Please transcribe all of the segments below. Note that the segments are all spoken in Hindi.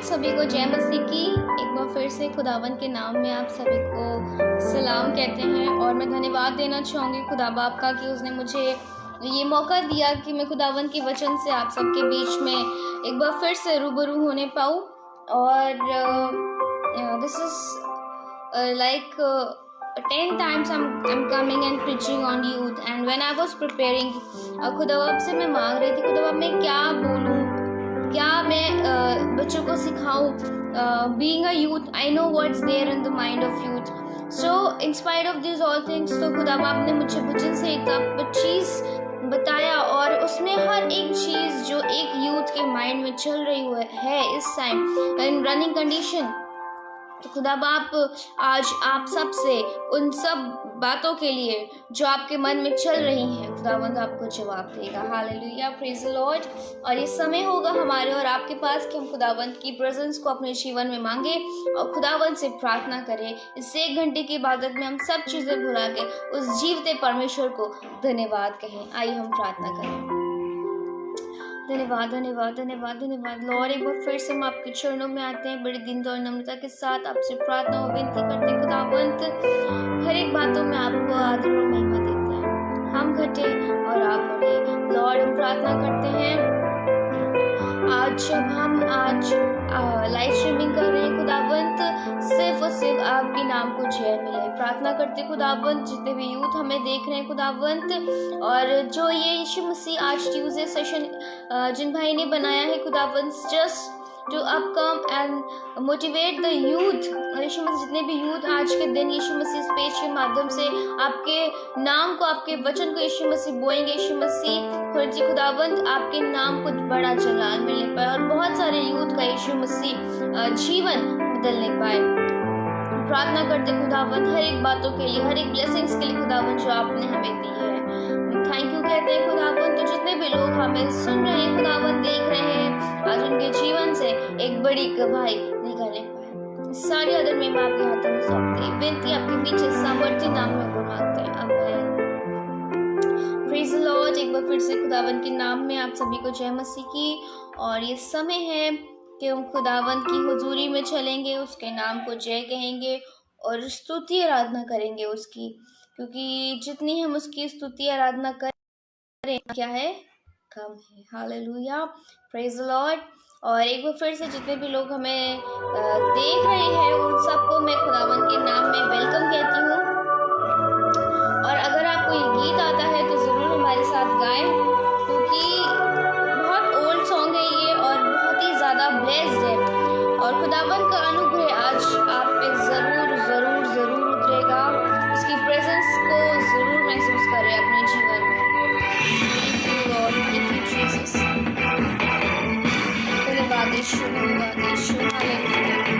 सभी को जय मसीह की। एक बार फिर से खुदावन के नाम में आप सभी को सलाम कहते हैं और मैं धन्यवाद देना चाहूँगी खुदा बाप का कि उसने मुझे ये मौका दिया कि मैं खुदावन के वचन से आप सबके बीच में एक बार फिर से रूबरू होने पाऊँ। और this is like 10 times I'm coming and preaching on youth, and when I was preparing, खुदा बाप से मैं मांग रही थी खुदा बाप मैं क्या बोलूँ, क्या मैं बच्चों को सिखाऊं। Being a youth, I know what's there in the mind of youth. So in spite of these all things, तो खुदा बाप ने मुझे वचन से एक चीज़ बताया और उसमें हर एक चीज़ जो एक यूथ के माइंड में चल रही है इस टाइम इन रनिंग कंडीशन, तो खुदा बाप आज आप सब से उन सब बातों के लिए जो आपके मन में चल रही हैं खुदावंद आपको जवाब देगा। Hallelujah, praise the Lord. और ये समय होगा हमारे और आपके पास कि हम खुदावंद की प्रेजेंस को अपने जीवन में मांगे और खुदावंद से प्रार्थना करें। इस 1 घंटे की इबादत में हम सब चीज़ें भुला के उस जीवते परमेश्वर को धन्यवाद कहें। आइए हम प्रार्थना करें। धन्यवाद धन्यवाद धन्यवाद धन्यवाद लॉर्ड। एक बार फिर से हम आपके चरणों में आते हैं बड़ी दीनता और नम्रता के साथ आपसे प्रार्थना और विनती करते हैं खुदावंत हर एक बातों में आपको आदर और महिमा देते हैं। हम घटे और आप बढ़े लॉर्ड। हम प्रार्थना करते हैं आज जब हम लाइव स्ट्रीमिंग कर रहे हैं खुदावंत सिर्फ और सिर्फ आपके नाम को जय मिले। प्रार्थना करते खुदावंत जितने भी यूथ हमें देख रहे हैं खुदावंत और जो ये यीशु मसीह आज ट्यूसडे सेशन जिन भाई ने बनाया है खुदावंत just to up come and motivate the youth. यीशु मसीह जितने भी यूथ आज के दिन यीशु मसीह इस पेज के माध्यम से आपके नाम को आपके वचन को यीशु मसीह बोएंगे। यीशु मसीह खुदावंत आपके नाम को बड़ा जलाल मिलने पाए और बहुत सारे यूथ का यीशु मसीह जीवन बदलने पाए। प्रार्थना करते खुदावंत हर एक बातों के लिए हर एक ब्लेसिंग्स के लिए खुदावंत जो आपने हमें दी है। थैंक यू कहते हैं खुदावंत। तो जितने भी लोग हमें सुन रहे हैं खुदावंत देख रहे हैं आज उनके जीवन से एक बड़ी गवाही निकलने पाए। सारी अदर में आपके हाथों में सौंपते हैं। विनती आपके पीछे सामर्थ्य नाम में मांगते हैं। आमीन। Praise the Lord. एक बार फिर से खुदावंत के नाम में आप सभी को जय मसीह की। और ये समय है कि हम खुदावंत की हुजूरी में चलेंगे, उसके नाम को जय कहेंगे और स्तुति आराधना करेंगे उसकी, क्योंकि जितनी हम उसकी स्तुति आराधना करें क्या है कम है। Hallelujah, praise the Lord. और एक बार फिर से जितने भी लोग हमें देख रहे हैं उन सबको मैं खुदावंत के नाम में वेलकम कहती हूँ। और अगर आपको ये गीत आता है तो ज़रूर हमारे साथ गाएं, क्योंकि बहुत ओल्ड सॉन्ग है ये और बहुत ही ज़्यादा ब्लेस्ड है और खुदावंत का अनुग्रह आज आप पे ज़रूर ज़रूर ज़रूर उतरेगा। उसकी प्रेजेंस को ज़रूर महसूस करें अपने जीवन में। धन्यवाद यीशु, धन्यवाद यीशु। हालेलुया।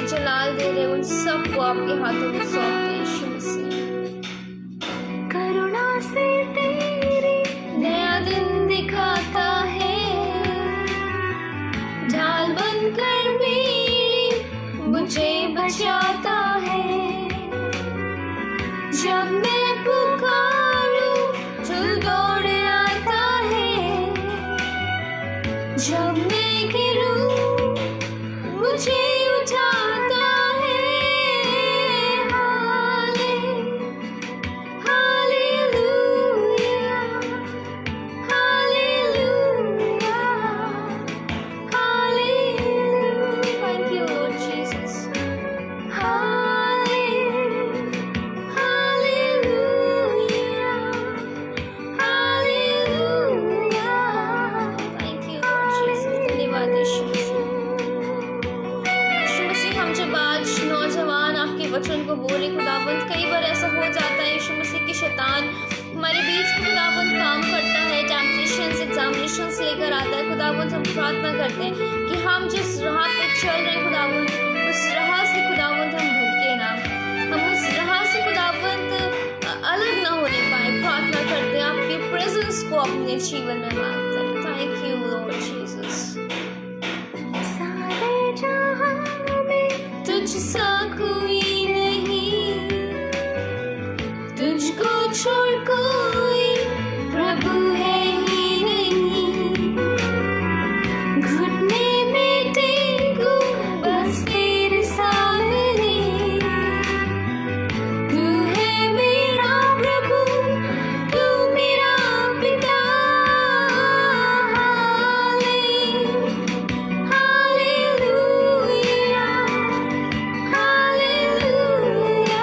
जलाल दे रहे उन सबको आपके हाथों में सौंपते हैं यीशु मसीह। करुणा जब मैं गिरूं मुझे उठाता है। Hallelujah, hallelujah, hallelujah. Thank you, Lord Jesus. Hallelujah, hallelujah, hallelujah. Thank you, Lord Jesus. धन्यवाद यीशु मसीह। यीशु मसीह, हम जब आज नौजवान आपके वचन को बोले खुदावंद, कई बार ऐसा हो जाता है यीशु मसीह की शैतान हमारे बीच में खुदावंद काम करता है, एग्जामिनेशन से लेकर आता है। खुदावंद हम प्रार्थना करते हैं कि हम जिस राह पे चल रहे हैं खुदावंद, उस राह से खुदावंद हम भटके ना, हम उस राह से खुदावंद अलग ना होने पाए। प्रार्थना करते हैं, आपके प्रेजेंस को अपने जीवन में मांगते हैं। Thank you Lord Jesus. सारे जहां में तुझसा कोई नहीं, तुझको छोड़ कोई प्रभु है ही नहीं। घुटने में टेकूं बस तेरे सामने, तू है मेरा प्रभु, तू मेरा पिता। हालेलुया, हालेलुया,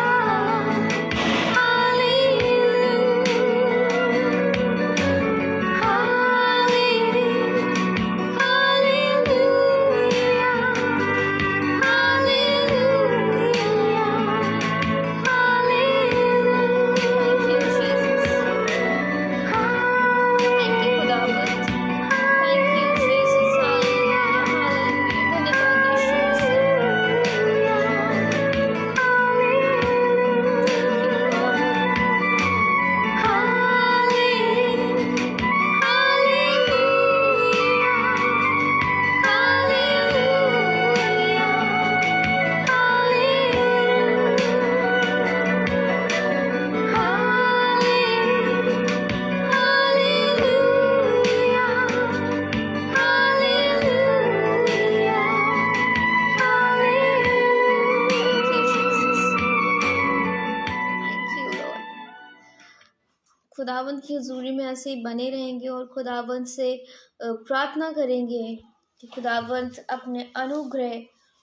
खुदावंद की हजूरी में ऐसे ही बने रहेंगे और खुदावंद से प्रार्थना करेंगे कि खुदावंद अपने अनुग्रह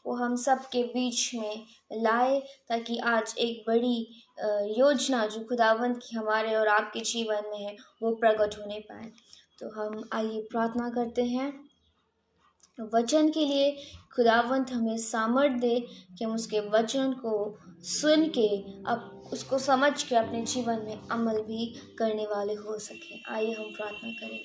को हम सब के बीच में लाए, ताकि आज एक बड़ी योजना जो खुदावंद की हमारे और आपके जीवन में है वो प्रकट होने पाए। तो हम आइए प्रार्थना करते हैं वचन के लिए। खुदावंद हमें सामर्थ दे कि हम उसके वचन को सुन के अब उसको समझ के अपने जीवन में अमल भी करने वाले हो सके। आइए हम प्रार्थना करें।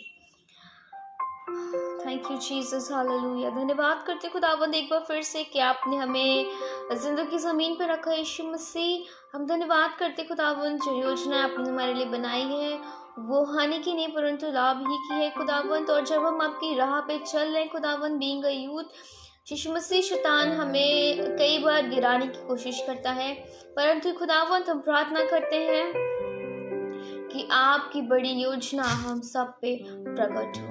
Thank you Jesus, hallelujah. धन्यवाद करते खुदावंद एक बार फिर से कि आपने हमें जिंदगी ज़मीन पर रखा यीशु मसीह। हम धन्यवाद करते खुदावंद जो योजना आपने हमारे लिए बनाई है वो हानि की नहीं परंतु लाभ ही की है खुदावंद। और जब हम आपकी राह पे चल रहे हैं खुदावंद, बीइंग अ यूथ, यीशु मसीह शैतान हमें कई बार गिराने की कोशिश करता है, परंतु खुदावंद हम प्रार्थना करते हैं कि आपकी बड़ी योजना हम सब पे प्रकट हो।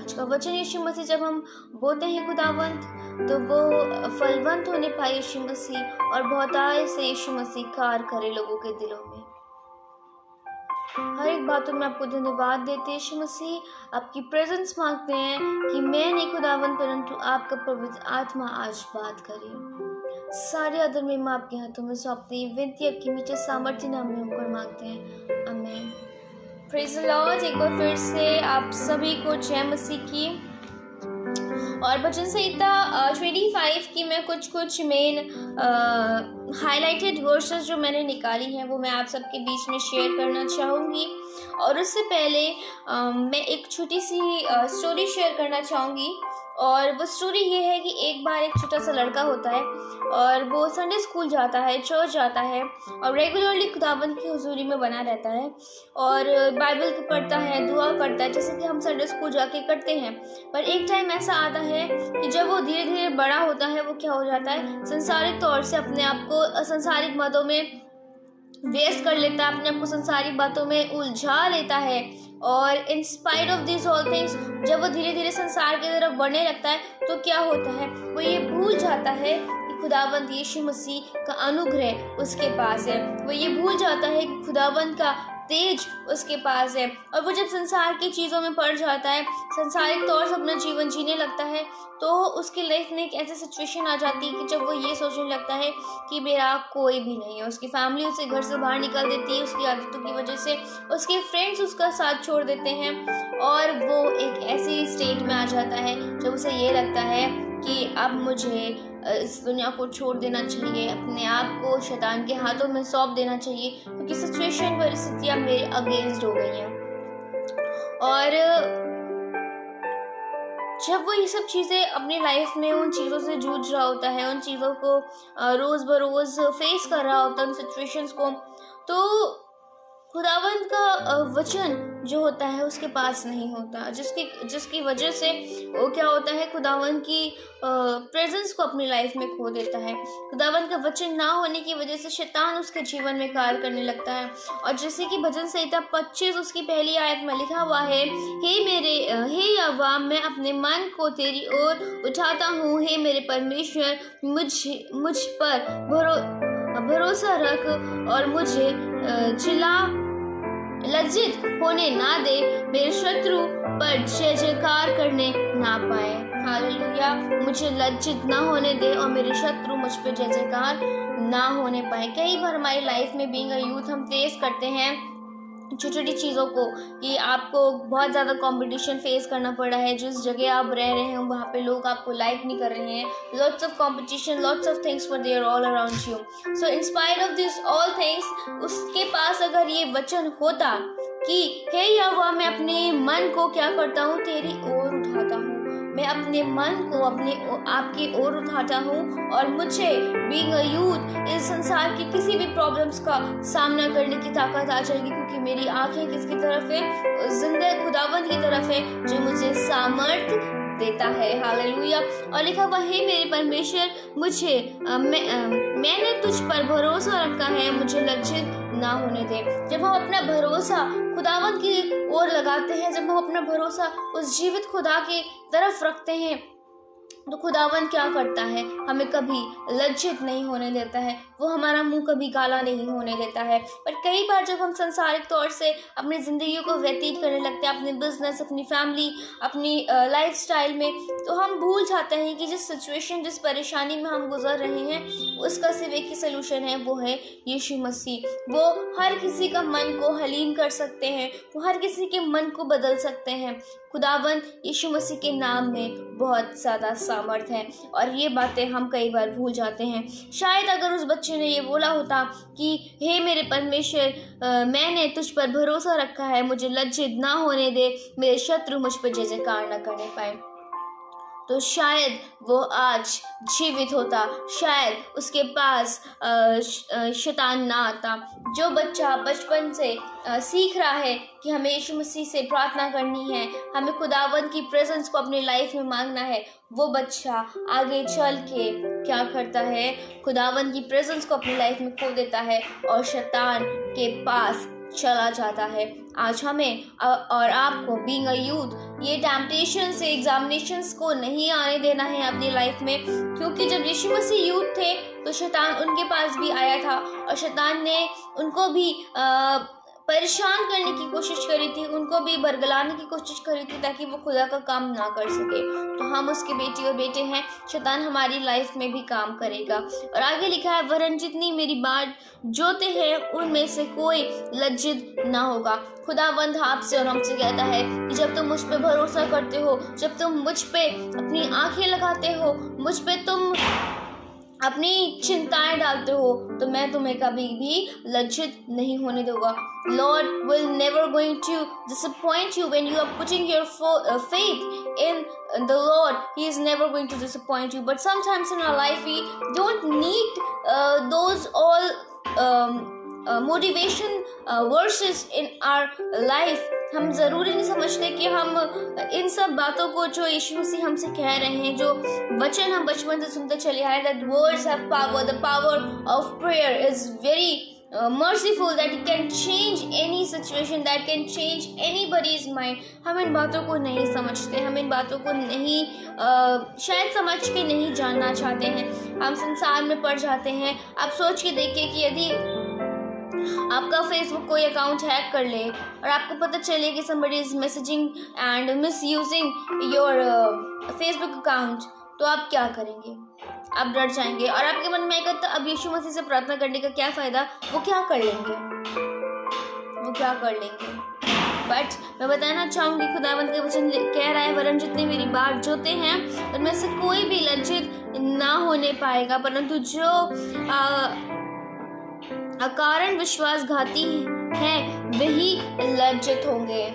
आज का वचन यीशु मसीह जब हम बोते हैं खुदावंद तो वो फलवंत होने पाए यीशु मसीह, और बहुतायत से यीशु मसीह कार्य करे लोगों के दिलों में। हर एक बातों में आपको धन्यवाद देते हैं यीशु मसीह। आपकी प्रेजेंस मांगते हैं कि मैं नहीं खुदावंद परंतु आपका पवित्र आत्मा आज बात करे। सारे आदर में मैं आपके हाथों में सौंपती विनती आपकी मीठे सामर्थ्य नाम में होकर मांगते हैं, आमीन। Praise the Lord. एक बार फिर से आप सभी को जय मसीह की। और वचन संहिता 25 की मैं कुछ मेन हाईलाइटेड वर्सेस जो मैंने निकाली हैं वो मैं आप सबके बीच में शेयर करना चाहूँगी। और उससे पहले मैं एक छोटी सी स्टोरी शेयर करना चाहूँगी। और वो स्टोरी ये है कि एक बार एक छोटा सा लड़का होता है और वो संडे स्कूल जाता है, चर्च जाता है और रेगुलरली खुदावंद की हुजूरी में बना रहता है और बाइबल पढ़ता है, दुआ करता है, जैसे कि हम संडे स्कूल जाके करते हैं। पर एक टाइम ऐसा आता है कि जब वो धीरे धीरे बड़ा होता है वो क्या हो जाता है, संसारिक तौर से अपने आप को सांसारिक मदों में वेस्ट कर लेता है, अपने आप को संसारी बातों में उलझा लेता है। और इन spite of this all things, जब वो धीरे धीरे संसार की तरफ बढ़ने लगता है तो क्या होता है, वो ये भूल जाता है कि खुदावंद यीशु मसीह का अनुग्रह उसके पास है। वो ये भूल जाता है कि खुदावंद का तेज उसके पास है। और वो जब संसार की चीज़ों में पड़ जाता है, संसारिक तौर से अपना जीवन जीने लगता है, तो उसकी लाइफ में एक ऐसी सिचुएशन आ जाती है कि जब वो ये सोचने लगता है कि मेरा कोई भी नहीं है। उसकी फैमिली उसे घर से बाहर निकाल देती है उसकी आदतों की वजह से, उसके फ्रेंड्स उसका साथ छोड़ देते हैं और वो एक ऐसी स्टेट में आ जाता है जब उसे ये लगता है कि अब मुझे इस दुनिया को छोड़ देना चाहिए, अपने आप को शैतान के हाथों में सौंप देना चाहिए, क्योंकि सिचुएशन परिस्थितियाँ मेरे अगेंस्ट हो गई हैं। और जब वो ये सब चीज़ें अपनी लाइफ में उन चीज़ों से जूझ रहा होता है, उन चीज़ों को रोज़ बरोज़ फेस कर रहा होता है, उन सिचुएशंस को, तो खुदावंद का वचन जो होता है उसके पास नहीं होता, जिसकी वजह से वो क्या होता है, खुदावंद की प्रेजेंस को अपनी लाइफ में खो देता है। खुदावंद का वचन ना होने की वजह से शैतान उसके जीवन में कार्य करने लगता है। और जैसे कि भजन संहिता 25 उसकी पहली आयत में लिखा हुआ है, हे यहोवा, मैं अपने मन को तेरी ओर उठाता हूँ, हे मेरे परमेश्वर, मुझ पर भरोसा रख और मुझे लज्जित होने ना दे, मेरे शत्रु पर जय जयकार करने ना पाए। हालेलुया, मुझे लज्जित ना होने दे और मेरे शत्रु मुझ पे जय जयकार ना होने पाए। कई बार हमारी लाइफ में बीइंग अ यूथ हम फेस करते हैं छोटी छोटी चीज़ों को, कि आपको बहुत ज़्यादा कंपटीशन फेस करना पड़ रहा है, जिस जगह आप रह रहे हैं वहाँ पे लोग आपको लाइक नहीं कर रहे हैं, lots of competition, lots of things were there all around you. So in spite of this all things, उसके पास अगर ये वचन होता कि हे यहोवा, मैं अपने मन को क्या करता हूँ, तेरी ओर उठाता हूँ, मैं अपने मन को आपकी ओर उठाता हूँ और मुझे बीइंग अ यूथ इस संसार की किसी भी प्रॉब्लम्स का सामना करने की ताकत आ जाएगी, क्योंकि मेरी आंखें किसकी तरफ है, जिंदा खुदावंद की तरफ है जो मुझे सामर्थ देता है। हालेलुया। और लिखा हुआ है, मेरे परमेश्वर, मैंने तुझ पर भरोसा रखा है, मुझे लज्जित ना होने दे। जब हम अपना भरोसा खुदावंद की ओर लगाते हैं, जब हम अपना भरोसा उस जीवित खुदा की तरफ रखते हैं, तो खुदावंद क्या करता है, हमें कभी लज्जित नहीं होने देता है, वो हमारा मुंह कभी काला नहीं होने देता है। पर कई बार जब हम सांसारिक तौर से अपनी ज़िंदगी को व्यतीत करने लगते हैं, अपने बिजनेस, अपनी फैमिली, अपनी लाइफस्टाइल में, तो हम भूल जाते हैं कि जिस सिचुएशन, जिस परेशानी में हम गुजर रहे हैं, उसका सिर्फ एक ही सलूशन है, वो है यीशु मसीह। वो हर किसी का मन को हलीम कर सकते हैं, वो हर किसी के मन को बदल सकते हैं। खुदावंद यीशु मसीह के नाम में बहुत ज़्यादा सामर्थ है, और ये बातें हम कई बार भूल जाते हैं। शायद अगर उस बच्चे ने ये बोला होता कि हे मेरे परमेश्वर, मैंने तुझ पर भरोसा रखा है, मुझे लज्जित ना होने दे, मेरे शत्रु मुझ पर जय जयकार न करने पाए, तो शायद वो आज जीवित होता, शायद उसके पास शैतान ना आता। जो बच्चा बचपन से सीख रहा है कि हमें यीशु मसीह से प्रार्थना करनी है, हमें खुदावंद की प्रेजेंस को अपनी लाइफ में मांगना है, वो बच्चा आगे चल के क्या करता है, खुदावंद की प्रेजेंस को अपनी लाइफ में खो देता है और शैतान के पास चला जाता है। आज हमें और आपको बीइंग अ यूथ ये टेम्पटेशन से एग्जामिनेशंस को नहीं आने देना है अपनी लाइफ में, क्योंकि जब यीशु मसीह यूथ थे तो शैतान उनके पास भी आया था और शैतान ने उनको भी परेशान करने की कोशिश करी थी, उनको भी बरगलाने की कोशिश करी थी ताकि वो खुदा का काम ना कर सके। तो हम उसके बेटी और बेटे हैं, शैतान हमारी लाइफ में भी काम करेगा। और आगे लिखा है, वरन जितनी मेरी बाट जोते हैं उनमें से कोई लज्जित ना होगा। खुदावंद आपसे और हमसे कहता है कि जब तुम मुझ पे भरोसा करते हो, जब तुम मुझ पे अपनी आंखें लगाते हो, मुझ पे तुम अपनी चिंताएं डालते हो, तो मैं तुम्हें कभी भी लज्जित नहीं होने दूंगा। Lord will never going to disappoint you when you are putting your faith in the Lord. He is never going to disappoint you. But sometimes in our life we don't need those all motivation verses in our life. हम ज़रूरी नहीं समझते कि हम इन सब बातों को जो यीशु मसीह हमसे कह रहे हैं, जो वचन हम बचपन से सुनते चले आए, that words have power, the power of prayer is very merciful, that it can change any situation, that can change anybody's mind. हम इन बातों को नहीं समझते, हम इन बातों को नहीं शायद समझ के नहीं जानना चाहते हैं, हम संसार में पड़ जाते हैं। आप सोच के देखिए कि यदि आपका फेसबुक कोई अकाउंट हैक कर ले और आपको पता चले कि somebody is messaging and misusing your Facebook account, तो आप क्या करेंगे? आप डर जाएंगे और आपके मन में आएगा तो अब यीशु मसीह से प्रार्थना करने का क्या फ़ायदा, वो क्या कर लेंगे, वो क्या कर लेंगे। बट मैं बताना चाहूँगी, खुदावंद का वचन कह रहा है, वरन जितने मेरी बात जोते हैं उनमें से कोई भी लज्जित ना होने पाएगा, परंतु जो अकारण विश्वासघाती हैं वही लज्जित होंगे।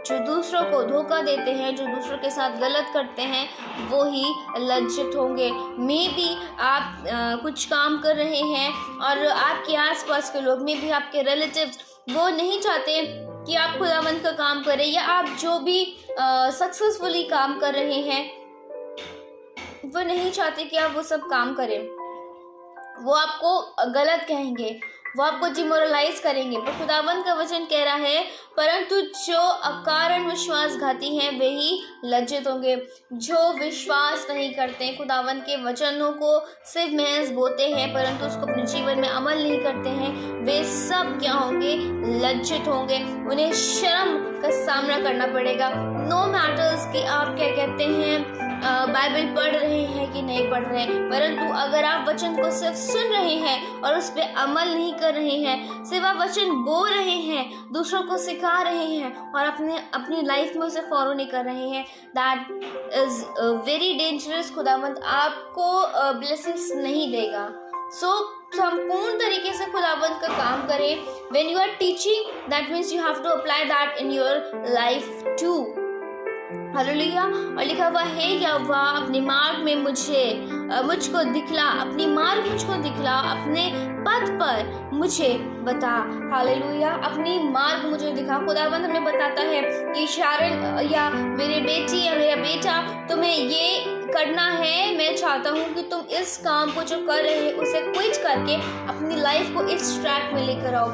जो दूसरों को धोखा देते हैं, जो दूसरों के साथ गलत करते हैं, वो ही लज्जित होंगे। मे बी आप कुछ काम कर रहे हैं और आपके आसपास के लोग, मे बी आपके रिलेटिव्स, वो नहीं चाहते कि आप खुदावंद का काम करें, या आप जो भी सक्सेसफुली काम कर रहे हैं वो नहीं चाहते कि आप वो सब काम करें। वो आपको गलत कहेंगे, वो आपको डिमोरलाइज करेंगे। पर खुदावंद का वचन कह रहा है, परंतु जो अकारण विश्वासघाती हैं वे ही लज्जित होंगे। जो विश्वास नहीं करते, खुदावंद के वचनों को सिर्फ महज बोलते हैं परंतु उसको अपने जीवन में अमल नहीं करते हैं, वे सब क्या होंगे? लज्जित होंगे। उन्हें शर्म का सामना करना पड़ेगा। नो मैटर्स कि आप क्या कहते हैं, बाइबल पढ़ रहे हैं कि नहीं पढ़ रहे हैं, परंतु अगर आप वचन को सिर्फ सुन रहे हैं और उस पर अमल नहीं कर रहे हैं, सिर्फ आप वचन बोल रहे हैं, दूसरों को सिखा रहे हैं और अपनी लाइफ में उसे फॉलो नहीं कर रहे हैं, दैट इज वेरी डेंजरस। खुदावंद आपको ब्लेसिंग्स नहीं देगा। सो संपूर्ण तरीके से खुदावंद का काम करें। When you are teaching, that means you have to apply that in your life too. Hallelujah. और लिखा हुआ है, यहोवा अपने मार्ग में मुझको दिखला, अपनी मार्ग मुझको दिखला, अपने पथ पर मुझे बता। हालेलुया। अपनी मार्ग मुझे दिखा। खुदावंद हमें बताता है कि शारन या मेरे बेटी या मेरा बेटा, तुम्हें ये करना है, मैं चाहता हूँ कि तुम इस काम को जो कर रहे हैं उसे क्विट करके अपनी लाइफ को इस ट्रैक में लेकर आओ।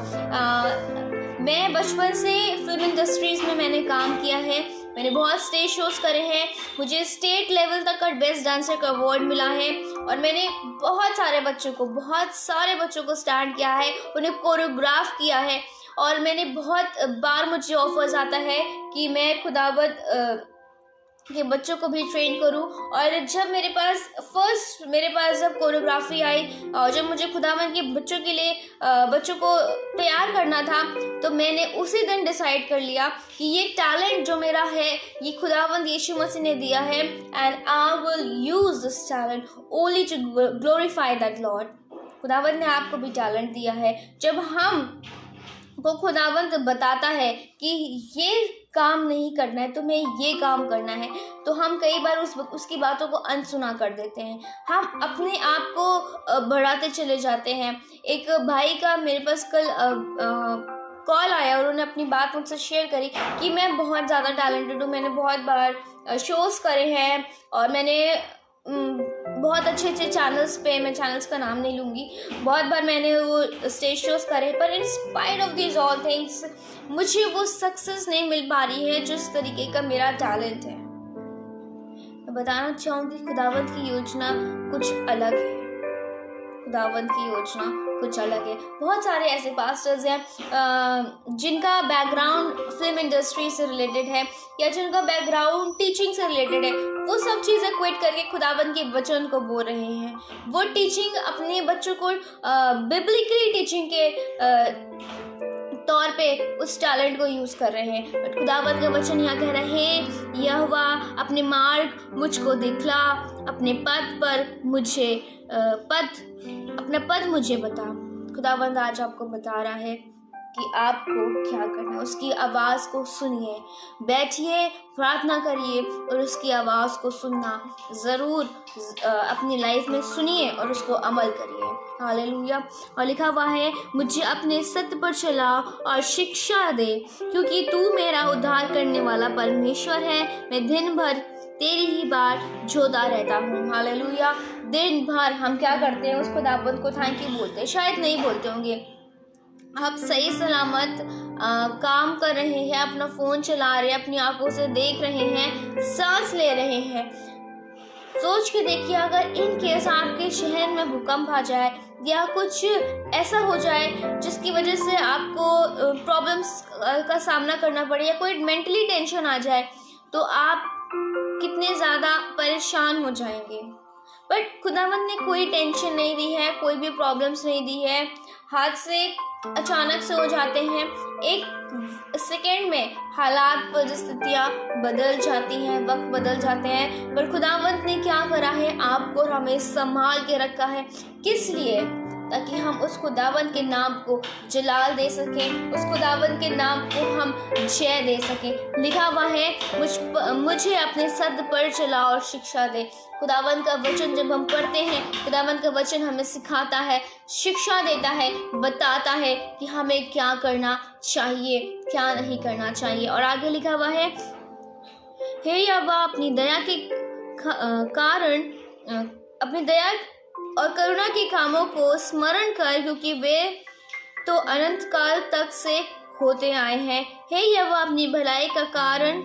मैं बचपन से फिल्म इंडस्ट्रीज में मैंने काम किया है, मैंने बहुत स्टेज शोज करे हैं, मुझे स्टेट लेवल तक का बेस्ट डांसर का अवार्ड मिला है और मैंने बहुत सारे बच्चों को स्टार्ट किया है, उन्हें कोरियोग्राफ किया है और मैंने बहुत बार मुझे ऑफर्स आता है कि मैं खुदावंद के बच्चों को भी ट्रेन करूं। और जब मेरे पास जब कोरियोग्राफी आई और जब मुझे खुदावंद के बच्चों को तैयार करना था, तो मैंने उसी दिन डिसाइड कर लिया कि ये टैलेंट जो मेरा है, ये खुदावंद यीशु मसीह ने दिया है, and I will use this talent only to glorify that Lord. खुदावंद ने आपको भी टैलेंट दिया है। जब हम वो खुदावंद बताता है कि ये काम नहीं करना है, तुम्हें ये काम करना है, तो हम कई बार उसकी बातों को अनसुना कर देते हैं, हम अपने आप को बढ़ाते चले जाते हैं। एक भाई का मेरे पास कल कॉल आया और उन्होंने अपनी बात मुझसे शेयर करी कि मैं बहुत ज़्यादा टैलेंटेड हूँ, मैंने बहुत बार शोज़ करे हैं और मैंने बहुत अच्छे चैनल्स पे, मैं चैनल्स का नाम नहीं लूँगी, बहुत बार मैंने वो स्टेज शोज़ करे, पर इन spite of these all things मुझे वो सक्सेस नहीं मिल पा रही है जिस तरीके का मेरा टैलेंट है। मैं बताना चाहूँगी, खुदावंद की योजना कुछ अलग है। खुदावंद की योजना कुछ अलग है। बहुत सारे ऐसे पास्टर्स हैं जिनका बैकग्राउंड फिल्म इंडस्ट्री से रिलेटेड है या जिनका बैकग्राउंड टीचिंग से रिलेटेड है, वो सब चीज़ें क्विट करके खुदावंद के वचन को बोल रहे हैं। वो टीचिंग अपने बच्चों को बिब्लिकली टीचिंग के तौर पे उस टैलेंट को यूज़ कर रहे हैं। बट खुदावंद का वचन यहाँ कह रहे हैं, यहोवा अपने मार्ग मुझको दिखला, अपने अपना पद मुझे बता। खुदावंद आज आपको बता रहा है कि आपको क्या करना है। उसकी आवाज़ को सुनिए, बैठिए, प्रार्थना करिए और उसकी आवाज़ को सुनना ज़रूर अपनी लाइफ में सुनिए और उसको अमल करिए। हालेलुया। और लिखा हुआ है, मुझे अपने सत्य पर चला और शिक्षा दे, क्योंकि तू मेरा उद्धार करने वाला परमेश्वर है। मैं दिन भर तेरी ही बात जोता रहता हूँ। हालेलुया। दिन भर हम क्या करते हैं? उस खुदावंद को थैंक यू बोलते हैं, शायद नहीं बोलते होंगे, आप सही सलामत काम कर रहे हैं, अपना फ़ोन चला रहे हैं, अपनी आंखों से देख रहे हैं, सांस ले रहे हैं। सोच के देखिए, अगर इन केस आपके शहर में भूकंप आ जाए या कुछ ऐसा हो जाए जिसकी वजह से आपको प्रॉब्लम्स का सामना करना पड़े या कोई मेंटली टेंशन आ जाए, तो आप कितने ज़्यादा परेशान हो जाएंगे। बट खुदावंद ने कोई टेंशन नहीं दी है, कोई भी प्रॉब्लम्स नहीं दी है। हादसे अचानक से हो जाते हैं, एक सेकेंड में हालात परिस्थितियाँ बदल जाती हैं, वक्त बदल जाते हैं, पर खुदावंद ने क्या करा है, आपको और हमें संभाल के रखा है। किस लिए? ताकि हम उस खुदावंद के नाम को जलाल दे सकें, उस खुदावंद के नाम को हम जय दे सकें। लिखा हुआ है, मुझे अपने सद पर चला और शिक्षा दे। खुदावंद का वचन जब हम पढ़ते हैं, खुदावंद का वचन हमें सिखाता है, शिक्षा देता है, बताता है कि हमें क्या करना चाहिए, क्या नहीं करना चाहिए। और आगे लिखा हुआ है, हे यहोवा अपनी दया के कारण अपनी दया और करुणा के कामों को स्मरण कर, क्योंकि वे तो अनंत काल तक से होते आए हैं। हे यहोवा अपनी भलाई का कारण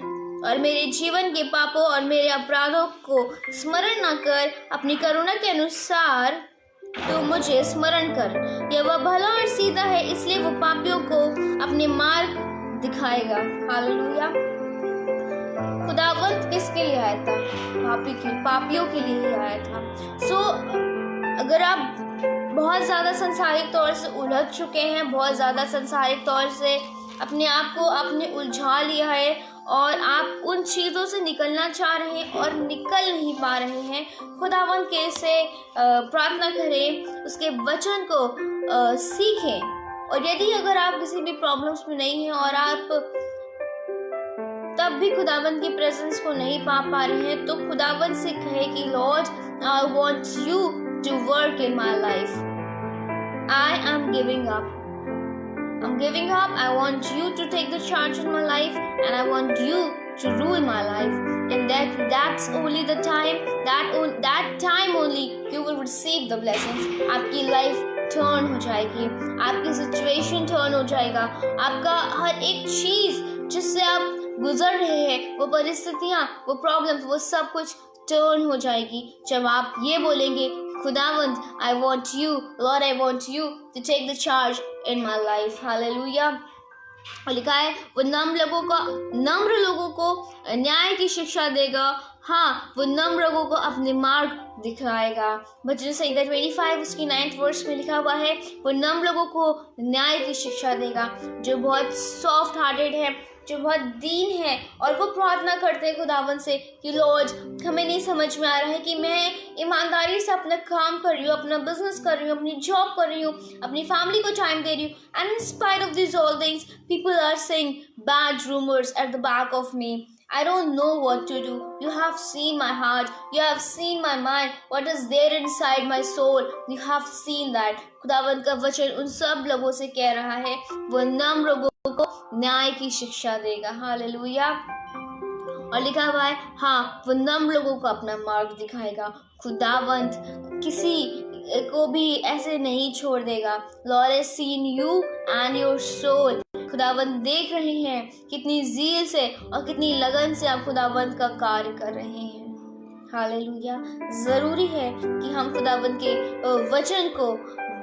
और मेरे जीवन के पापों और मेरे अपराधों को स्मरण न कर, अपनी करुणा के अनुसार तो मुझे स्मरण कर। यहोवा भला और सीधा है, इसलिए वो पापियों को अपने मार्ग दिखाएगा। हालेलुया। खुदावंत किसके लिए आया था? पापियों के लिए ही आया था। अगर आप बहुत ज़्यादा संसारिक तौर से उलझ चुके हैं, बहुत ज़्यादा संसारिक तौर से अपने आप को आपने उलझा लिया है और आप उन चीज़ों से निकलना चाह रहे हैं और निकल नहीं पा रहे हैं, खुदावंत के से प्रार्थना करें, उसके वचन को सीखें। और यदि अगर आप किसी भी प्रॉब्लम्स में नहीं हैं और आप तब भी खुदावंत की प्रेजेंस को नहीं पा रहे हैं, तो खुदावंत से कहे कि Lord, I want you to work in my life. I am giving up. I want you to take the charge in my life, and I want you to rule my life. And that's only the time, that time only you will receive the blessings. आपकी life turn हो जाएगी, आपकी situation turn हो जाएगा, आपका हर एक चीज जिससे आप गुजर रहे हैं, वो परिस्थितियाँ, वो प्रॉब्लम्स, वो सब कुछ टर्न हो जाएगी जब आप ये बोलेंगे, खुदावंत, I want you, Lord, I want you to take the charge in my life. Hallelujah. और लिखा है, वो नम्र लोगों को न्याय की शिक्षा देगा। हाँ, वो नम्र लोगों को अपने मार्ग दिखाएगा। भजन संहिता 25 उसकी 9th वर्स में लिखा हुआ है, वो नम्र लोगों को न्याय की शिक्षा देगा। जो बहुत सॉफ्ट हार्टेड है, जो बहुत दीन है और वो प्रार्थना करते हैं खुदावन से कि लॉर्ड, हमें नहीं समझ में आ रहा है कि मैं ईमानदारी से अपना काम कर रही हूँ, अपना बिजनेस कर रही हूँ, अपनी जॉब कर रही हूँ, अपनी फैमिली को टाइम दे रही हूँ, and in spite of this all things people are saying bad rumours at the back of me. I don't know what to do. You have seen my heart. You have seen my mind. What is there inside my soul? You have seen that. खुदावंत का वचन उन सब लोगों से कह रहा है, वो नम्र लोगों को न्याय की शिक्षा देगा। हालेलुया। और लिखा हुआ है, हाँ, वो नम्र लोगों को अपना मार्ग दिखाएगा। खुदावंत किसी को भी ऐसे नहीं छोड़ देगा। Lord has seen you and your soul. खुदावंत देख रहे हैं कितनी ज़ील से और कितनी लगन से आप खुदावंत का कार्य कर रहे हैं। हालेलुया। ज़रूरी है कि हम खुदावंत के वचन को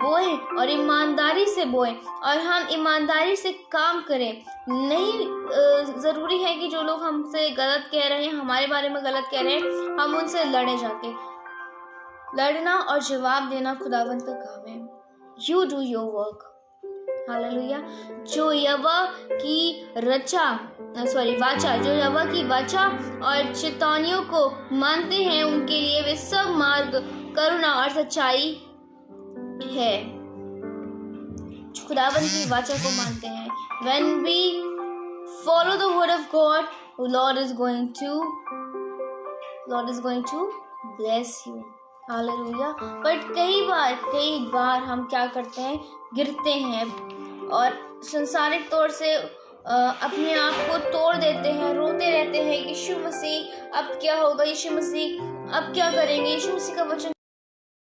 बोएं और ईमानदारी से बोएं और हम ईमानदारी से काम करें। नहीं ज़रूरी है कि जो लोग हमसे गलत कह रहे हैं, हमारे बारे में गलत कह रहे हैं, हम उनसे लड़े जाके। लड़ना और जवाब देना खुदावंत का काम है। You do your work. Hallelujah. जो यहोवा की वाचा और चेतावनियों को मानते हैं, उनके लिए वे सब मार्ग करुणा और सच्चाई है। जो खुदावंत की वाचा को मानते हैं, when we follow the word of God, Lord is going to bless you. Hallelujah. But कई बार हम क्या करते हैं, गिरते हैं और संसारिक तौर से अपने आप को तोड़ देते हैं, रोते रहते हैं, यीशु मसीह अब क्या होगा, यीशु मसीह अब क्या करेंगे। यीशु मसीह का वचन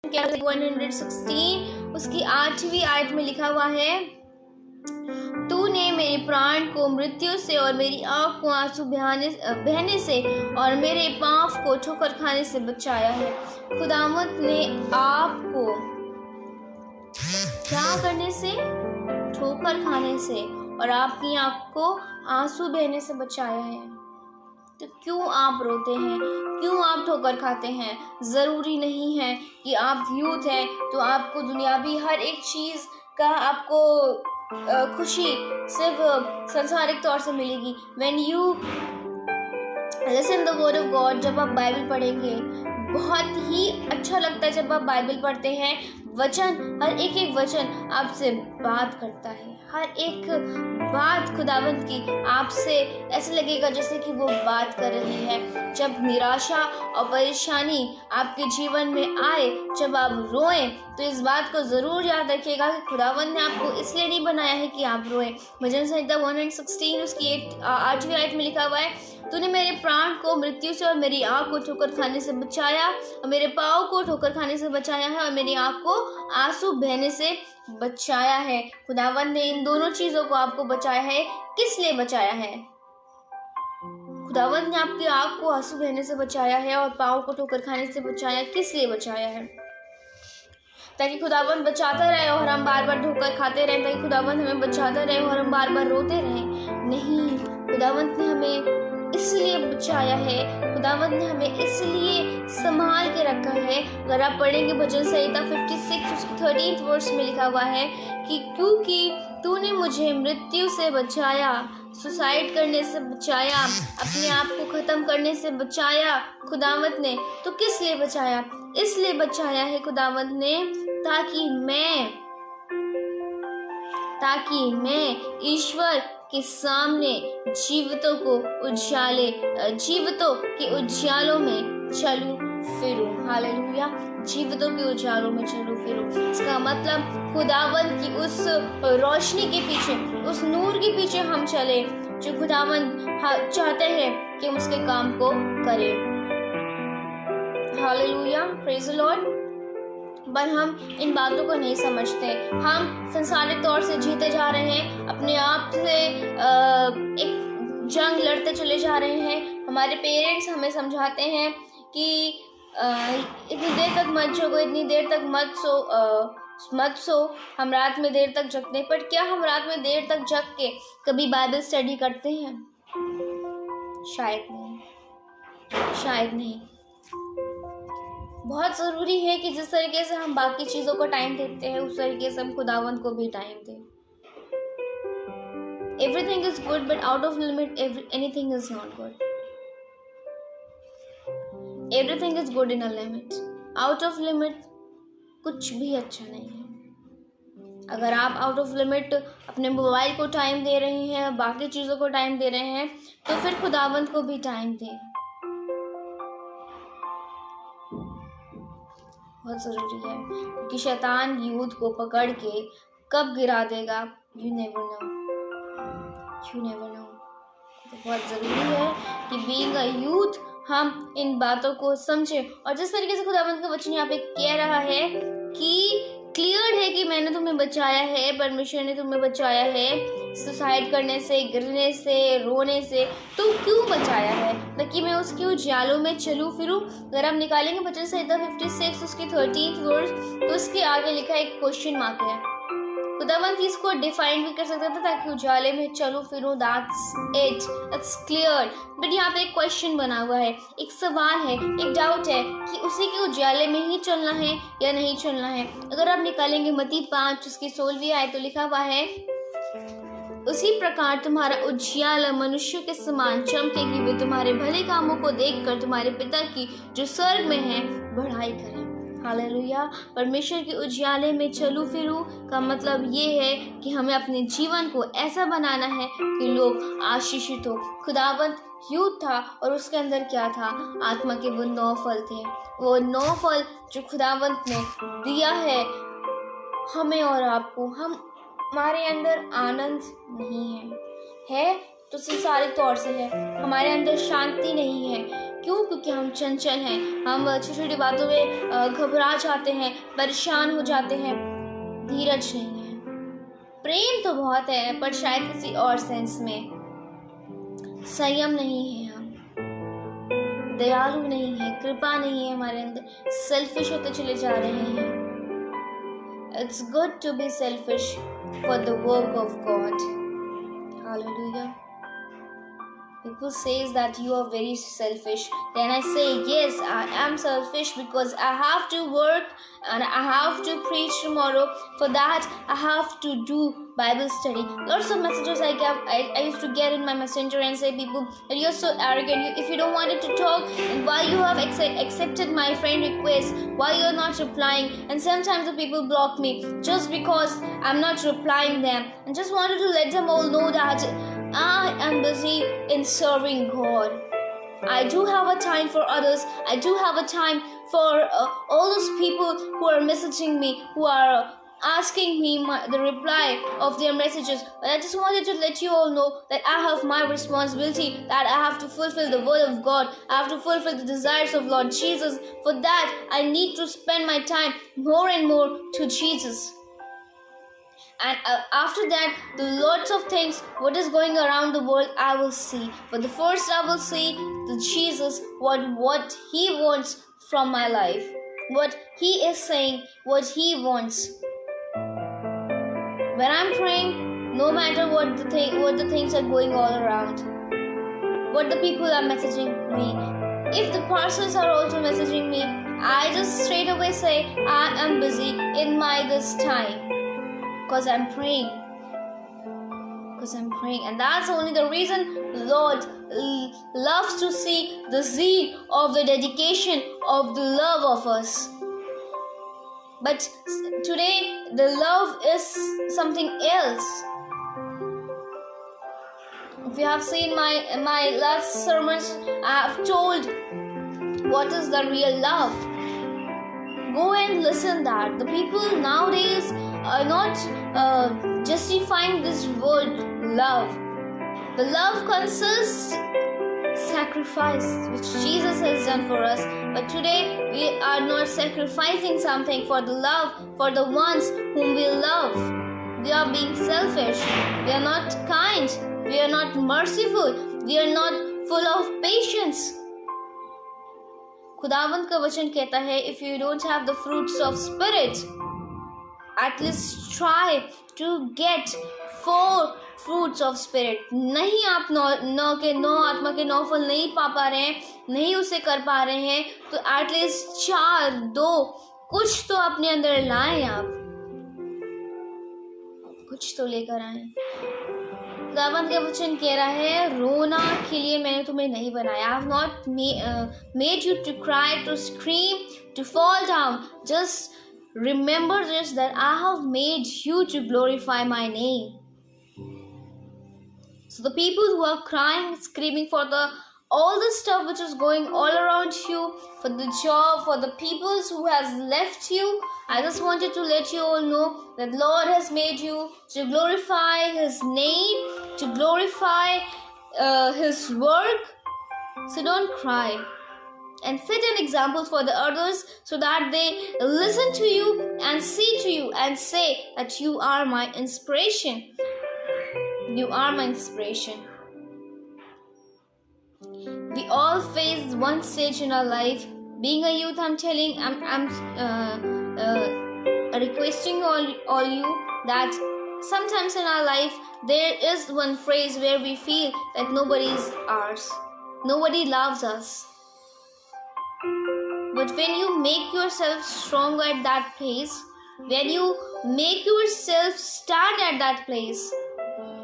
क्या 116 उसकी 8वीं आयत में लिखा हुआ है, तूने मेरे प्राण को मृत्यु से और मेरी आँख को आंसू बहने से और मेरे पाँव को ठोकर खाने से बचाया है। खुदावंद ने आपको क्या करने से? ठोकर खाने से और आपकी आँख को आंसू बहने से बचाया है। तो क्यों आप रोते हैं? क्यों आप ठोकर खाते हैं? ज़रूरी नहीं है कि आप यूथ हैं तो आपको दुनियावी हर एक चीज़ का आपको खुशी सिर्फ संसारिक तौर से मिलेगी। When you listen the word of God, जब आप बाइबल पढ़ेंगे बहुत ही अच्छा लगता है। जब आप बाइबल पढ़ते हैं वचन, हर एक वचन आपसे बात करता है। हर एक बात खुदावंत की आपसे ऐसे लगेगा जैसे कि वो बात कर रही है। जब निराशा और परेशानी आपके जीवन में आए, जब आप रोएं, तो इस बात को ज़रूर याद रखिएगा कि खुदावंत ने आपको इसलिए नहीं बनाया है कि आप रोएं। भजन संहिता 116 उसकी 8वीं आयत में लिखा हुआ है, तूने मेरे प्राण को मृत्यु से और मेरी आँख को ठोकर खाने से बचाया और मेरे पाँव को ठोकर खाने से बचाया है और मेरी आँख को आंसू बहने से बचाया है। खुदावंद ने इन दोनों चीज़ों को आपको बचाया है। किस लिए बचाया है? खुदावंद ने आपकी आँख को आंसू बहने से बचाया है और पाँव को ठोकर खाने से बचाया। किस लिए बचाया है? ताकि खुदावंद बचाता रहे और हम बार बार ठोकर खाते रहें, ताकि खुदावंद हमें बचाता रहे और हम बार बार रोते रहें? नहीं, खुदावंद ने हमें इसलिए बचाया है। खुदावंद ने हमें इसलिए संभाल के रखा है। अगर आप पढ़ेंगे भजन संहिता 56 उसकी 13th वर्स में लिखा हुआ है कि क्योंकि तूने मुझे मृत्यु से बचाया, सुसाइड करने से बचाया, अपने आप को खत्म करने से बचाया खुदावंद ने। तो किस लिए बचाया? इसलिए बचाया है खुदावंद ने ताकि मैं ईश्वर के सामने जीवितों के उज्यालों में चलूं फिरूं। हालेलुया, जीवितों के उज्यालों में चलूं फिरूं। इसका मतलब खुदावंद की उस रोशनी के पीछे, उस नूर के पीछे हम चले जो खुदावंद चाहते हैं कि हम उसके काम को करें। Hallelujah, praise the Lord. पर हम इन बातों को नहीं समझते। हम संसारिक तौर से जीते जा रहे हैं, अपने आप से एक जंग लड़ते चले जा रहे हैं। हमारे पेरेंट्स हमें समझाते हैं कि इतनी देर तक मत जगो, इतनी देर तक मत सो, हम रात में देर तक जगते हैं। पर क्या हम रात में देर तक जग के कभी बाइबल स्टडी करते हैं? शायद नहीं। बहुत ज़रूरी है कि जिस तरीके से हम बाकी चीज़ों को टाइम देते हैं उस तरीके से हम खुदावंद को भी टाइम दें। Everything is good, but out of limit, anything is not good. Everything is good in a limit. Out of limit, कुछ भी अच्छा नहीं है। अगर आप आउट ऑफ लिमिट अपने मोबाइल को टाइम दे रहे हैं, बाकी चीज़ों को टाइम दे रहे हैं, तो फिर खुदावंद को भी टाइम दें। बहुत ज़रूरी है, क्योंकि शैतान यूथ को पकड़ के कब गिरा देगा यू नेवर नो। तो बहुत ज़रूरी है कि बीइंग अ यूथ हम इन बातों को समझें। और जिस तरीके से खुदावंद का वचन यहाँ पे कह रहा है कि क्लियर है कि मैंने तुम्हें बचाया है, परमेश्वर ने तुम्हें बचाया है सुसाइड करने से, गिरने से, रोने से। तो क्यों बचाया है? ताकि मैं उसके उजालों में चलूं फिरूं। अगर हम निकालेंगे भजन संहिता 56 उसकी 13th वर्स, तो उसके आगे लिखा एक क्वेश्चन मार्क है। खुदावंद इसको डिफाइन भी कर सकता था, ताकि उजाले में चलूं फिरूं, दैट्स क्लियर। बट यहाँ पे एक क्वेश्चन बना हुआ है, एक सवाल है, एक डाउट है कि उसी के उजाले में ही चलना है या नहीं चलना है। अगर आप निकालेंगे मत्ती 5 उसकी 16वीं आयत, तो लिखा हुआ है, उसी प्रकार तुम्हारा उजियाला मनुष्य के समान चमकेगी, वे तुम्हारे भले कामों को देखकर तुम्हारे पिता की जो स्वर्ग में है बढ़ाई करें। हालेलुया। परमेश्वर के उजियाले में चलूं फिरूं का मतलब ये है कि हमें अपने जीवन को ऐसा बनाना है कि लोग आशीषित हो। खुदावंद यूथ था और उसके अंदर क्या था? आत्मा के वो 9 फल थे। वो 9 फल जो खुदावंद ने दिया है हमें और आपको। हमारे अंदर आनंद नहीं है तो संसारिक तौर से है। हमारे अंदर शांति नहीं है। क्यों? क्योंकि हम चंचल हैं। हम छोटी छोटी बातों में घबरा जाते हैं, परेशान हो जाते हैं। धीरज नहीं है। प्रेम तो बहुत है, पर शायद किसी और सेंस में संयम नहीं है, हम दयालु नहीं है, कृपा नहीं है हमारे अंदर, सेल्फिश होते चले जा रहे हैं. It's good to be selfish for the work of God. Hallelujah. People says that you are very selfish. Then I say, yes, I am selfish because I have to work and I have to preach tomorrow. For that, I have to do Bible study. Lots of messages I used to get in my messenger and say, people, that you're so arrogant. If you don't want to talk, and why you have accepted my friend request, why you're not replying? And sometimes the people block me just because I'm not replying them. And just wanted to let them all know that I am busy in serving God. I do have a time for others. I do have a time for all those people who are messaging me, who are asking me the reply of their messages. But I just wanted to let you all know that I have my responsibility, that I have to fulfill the word of God. I have to fulfill the desires of Lord Jesus. For that, I need to spend my time more and more to Jesus. And after that, the lots of things, what is going around the world, I will see. But the first I will see the Jesus, what He wants from my life, what He is saying, what He wants. When I'm praying, no matter what the things are going all around, what the people are messaging me, if the pastors are also messaging me, I just straight away say, I am busy in my this time. Because I'm praying. And that's only the reason the Lord loves to see the zeal of the dedication of the love of us. But today, the love is something else. If you have seen my last sermons, I have told what is the real love. Go and listen that. The people nowadays are not justifying this word love. The love consists sacrifice, which Jesus has done for us. But today we are not sacrificing something for the love, for the ones whom we love. We are being selfish. We are not kind. We are not merciful. We are not full of patience. खुदावंद का वचन कहता है, if you don't have the fruits of spirit, at least try to get 4 fruits of spirit. नहीं आप 9 आत्मा के 9 फल नहीं पा रहे हैं, नहीं उसे कर पा रहे हैं, तो at least 4, 2 कुछ तो अपने अंदर लाएं. आप कुछ तो लेकर आए. खुदावंद का वचन कह रहा है, रोना के लिए मैंने तुम्हें नहीं बनाया. I have not made you to cry, to scream, to fall down. Just remember this, that I have made you to glorify my name. So the people who are crying, screaming for all the stuff which is going all around you, for the job, for the people who has left you, I just wanted to let you all know that Lord has made you to glorify His name, to glorify His work. So don't cry. And set an example for the others so that they listen to you and see to you and say that you are my inspiration. You are my inspiration. We all face one stage in our life. Being a youth, I'm requesting all you that sometimes in our life there is one phase where we feel that nobody is ours. Nobody loves us. But when you make yourself stronger at that place, when you make yourself stand at that place,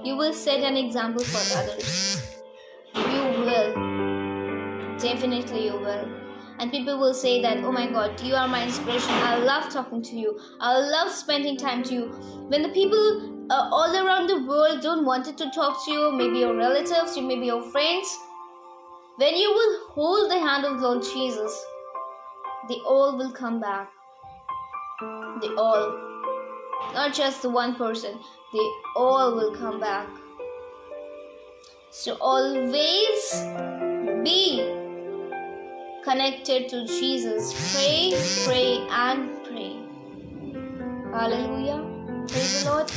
you will set an example for others. You will. Definitely you will. And people will say that, oh my God, you are my inspiration. I love talking to you. I love spending time to you. When the people all around the world don't want to talk to you, maybe your relatives, maybe your friends, when you will hold the hand of Lord Jesus, they all will come back. They all. Not just the one person. They all will come back. So always be connected to Jesus. Pray, pray, and pray. Hallelujah. Praise the Lord.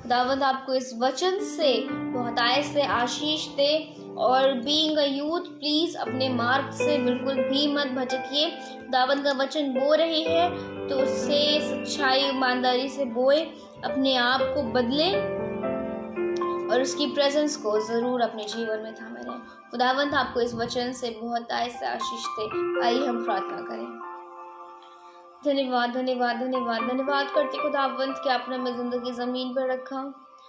खुदावंद आपको इस वचन से बहुतायत से आशीष दे। और बीइंग अ यूथ, प्लीज अपने मार्ग से बिल्कुल भी मत भटकिए। खुदावंद का वचन बो रही है तो उससे सच्चाई ईमानदारी से बोए, अपने आप को बदले और उसकी प्रेजेंस को जरूर अपने जीवन में थामे रहें। खुदावंद आपको इस वचन से बहुतायत से आशीष दे। आइए हम प्रार्थना करें। धन्यवाद धन्यवाद धन्यवाद धन्यवाद करते खुदावंद कि आपने हमें जिंदगी जमीन पर रखा।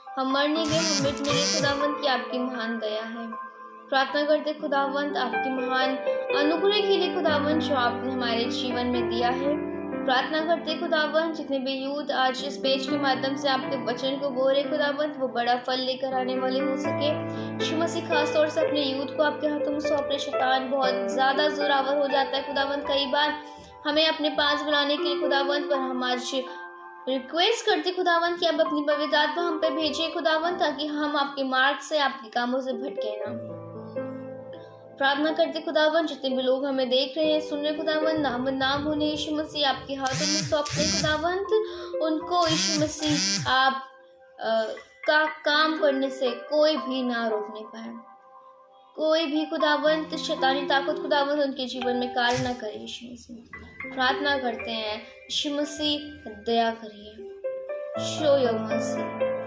हम मर नहीं गए, हम मिट नहीं गए खुदावंद की आपकी महान दया है। प्रार्थना करते खुदावंद आपकी महान अनुग्रह के लिए खुदावंद जो आपने हमारे जीवन में दिया है। प्रार्थना करते खुदावंद जितने भी यूथ आज इस पेज के माध्यम से आपके वचन को बोल रहे खुदावंद, वो बड़ा फल लेकर आने वाले हो सके। यीशु मसीह खास तौर से अपने यूथ को आपके हाथों में सौंप रहे। शैतान बहुत ज्यादा जोरावर हो जाता है खुदावंद, कई बार हमें अपने पास बुलाने के लिए खुदावंद, पर हम आज रिक्वेस्ट करते खुदावंद कि आप अपनी पवित्र आत्मा हम पे भेजिए खुदावंद, ताकि हम आपके मार्ग से आपके कामों से भटके ना। प्रार्थना करते खुदावंद जितने भी लोग हमें देख रहे हैं, सुन रहे खुदावंद, नाम होने यीशु मसीह आपके हाथों में सौंपते खुदावंद, उनको यीशु मसीह आप का काम करने से कोई भी ना रोकने पाए। कोई भी खुदावंद शैतानी ताकत खुदावंद उनके जीवन में कार्य ना करे। यीशु मसीह प्रार्थना करते हैं, यीशु मसीह दया करिए। Show your mercy.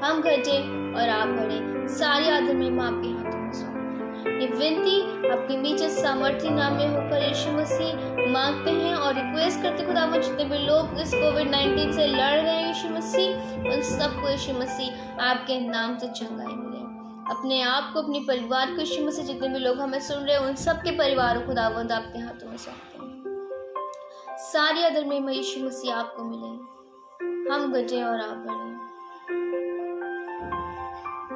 हम घटे और आप बढ़े। सारी आदर महिमा आपके हाथों में सौंपते। ये विनती आपके मीठे सामर्थ्य नाम में होकर यीशु मसीह मांगते हैं और रिक्वेस्ट करते खुदावंद जितने भी लोग इस कोविड-19 से लड़ रहे हैं यीशु मसीह, उन सबको यीशु मसीह आपके नाम से चंगाई मिले। अपने आप को, अपने परिवार को यीशु मसीह, जितने भी लोग हमें सुन रहे हैं उन सबके परिवारों को खुदावंद आपके हाथों में सौंपते हैं। सारी आदर महिमा यीशु मसीह आपको मिले। हम घटे और आप बढ़े।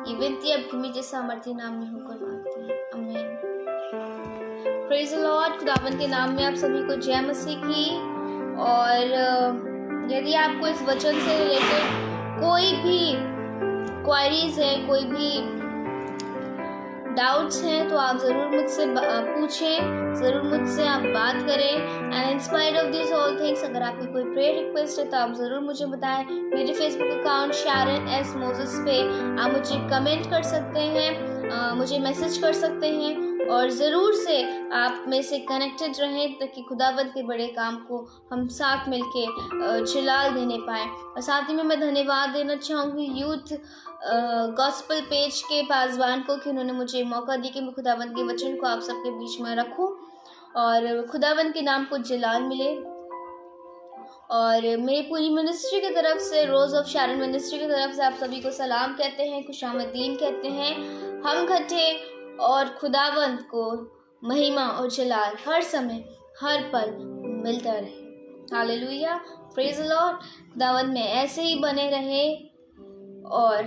ये विनती आपके मीठे सामर्थ्य नाम में होकर मांगते हैं। आमीन। Praise the Lord. खुदावंद के नाम में आप सभी को जय मसीह की। और यदि आपको इस वचन से रिलेटेड कोई भी क्वेरीज है, कोई भी डाउट्स हैं, तो आप ज़रूर मुझसे पूछें, ज़रूर मुझसे आप बात करें। And in spite of this all things, अगर आपकी कोई प्रेयर रिक्वेस्ट है तो आप ज़रूर मुझे बताएं। मेरे फेसबुक अकाउंट शारन एस मोसेस पे आप मुझे कमेंट कर सकते हैं, मुझे मैसेज कर सकते हैं, और ज़रूर से आप में से कनेक्टेड रहें ताकि खुदावंद के बड़े काम को हम साथ मिलके जलाल देने पाएँ। और साथ ही में मैं धन्यवाद देना चाहूँगी यूथ गॉस्पेल पेज के पासवान को कि उन्होंने मुझे मौका दिया कि मैं खुदावंद के वचन को आप सबके बीच में रखूं और खुदावंद के नाम को जलाल मिले। और मेरी पूरी मिनिस्ट्री की तरफ से, रोज ऑफ शारन मिनिस्ट्री की तरफ से आप सभी को सलाम कहते हैं, खुशामदीन कहते हैं। हम घटे और खुदावंद को महिमा और जलाल हर समय हर पल मिलता रहे। Hallelujah, praise the Lord. खुदावंद में ऐसे ही बने रहे। और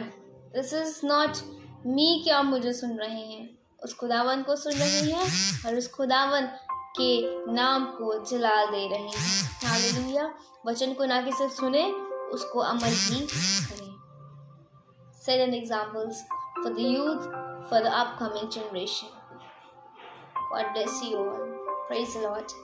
दिस इज नॉट मी कि आप मुझे सुन रहे हैं, उस खुदावंद को सुन रहे हैं और उस खुदावंद के नाम को जलाल दे रहे हैं। हालेलुया। वचन को ना कि सिर्फ सुने, उसको अमल भी करें। Set an examples for the youth, for the upcoming generation. God bless you all. Praise the Lord.